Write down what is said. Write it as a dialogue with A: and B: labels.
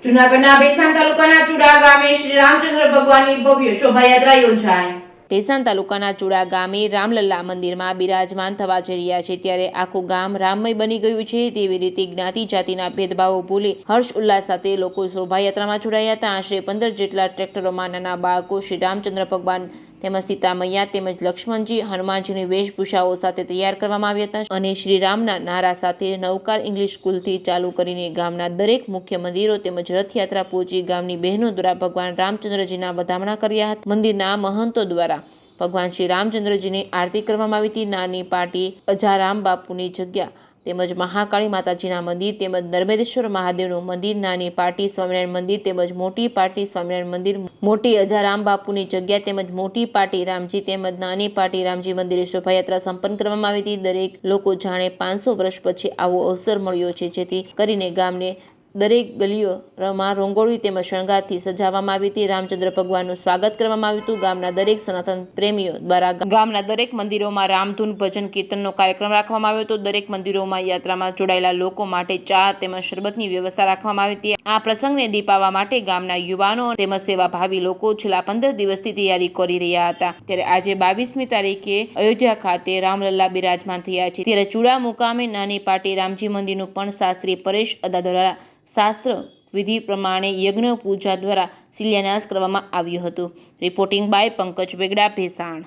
A: જૂનાગઢના ભેસાણ તાલુકાના ચુડા ગામે શ્રી રામચંદ્ર ભગવાનની ભવ્ય શોભાયાત્રા યોજાઈ। ભેસાણ તાલુકાના ચુડા ગામે રામલલ્લા મંદિરમાં બિરાજમાન થવા જઈ રહ્યા છે ત્યારે આખું ગામ રામમય બની ગયું છે। તેવી રીતે જ્ઞાતિ જાતિના ભેદભાવો ભૂલી હર્ષ ઉલ્લાસ સાથે લોકો શોભાયાત્રામાં જોડાયા હતા। આશરે 15 જેટલા ટ્રેક્ટરોમાં નાના બાળકો શ્રી રામચંદ્ર ભગવાન તેમજ સીતા મૈયા તેમજ લક્ષ્મણજી હનુમાનજીની વેશભૂષાઓ સાથે તૈયાર કરવામાં આવ્યા હતા અને શ્રી રામના નારા સાથે નવકાર ઇંગ્લિશ સ્કૂલથી ચાલુ કરીને ગામના દરેક મુખ્ય મંદિરો તેમજ રથયાત્રા પહોંચી ગામની બહેનો દ્વારા ભગવાન રામચંદ્રજીના વધામણા કર્યા હતા। મંદિરના મહંતો દ્વારા ભગવાન શ્રી રામચંદ્રજીની આરતી કરવામાં આવી હતી। નાની પાટી અજારામ બાપુની જગ્યા તેમજ મહાકાળી માતાજીના મંદિર તેમજ નર્મદેશ્વર મહાદેવનું મંદિર, નાની પાટી સ્વામિનારાયણ મંદિર તેમજ મોટી પાટી સ્વામિનારાયણ મંદિર, મોટી અજારામ બાપુની જગ્યા તેમજ મોટી પાટી રામજી તેમજ નાની પાટી રામજી મંદિરે શોભાયાત્રા સંપન્ન કરવામાં આવી હતી। દરેક લોકો જાણે 500 વર્ષ પછી આવો અવસર મળ્યો છે, જેથી કરીને ગામને દરેક ગલીઓમાં રંગોળી તેમજ શણગારથી સજાવવામાં આવી હતી। રામચંદ્ર ભગવાનનું સ્વાગત કરવામાં આવ્યું હતું। ગામના દરેક સનાતન પ્રેમીઓ દ્વારા ગામના દરેક મંદિરોમાં રામધૂન ભજન કીર્તનનો કાર્યક્રમ રાખવામાં આવ્યો હતો। દરેક મંદિરોમાં યાત્રામાં જોડાયેલા લોકો માટે ચા તેમજ શરબતની વ્યવસ્થા રાખવામાં આવી હતી। આ પ્રસંગને દીપાવવા માટે ગામના યુવાનો તેમજ સેવાભાવી લોકો છેલ્લા 15 દિવસથી તૈયારી કરી રહ્યા હતા। ત્યારે આજે 22મી તારીખે અયોધ્યા ખાતે રામલલ્લા બિરાજમાન થયા છે। ત્યારે ચુડા મુકામે નાની પાટી રામજી મંદિરનું પણ શાસ્ત્રી પરેશ અદા દ્વારા શાસ્ત્ર વિધિ પ્રમાણે યજ્ઞ પૂજા દ્વારા શિલાન્યાસ કરવામાં આવ્યું હતું। Reporting by Pankaj Vegda, Bhesan.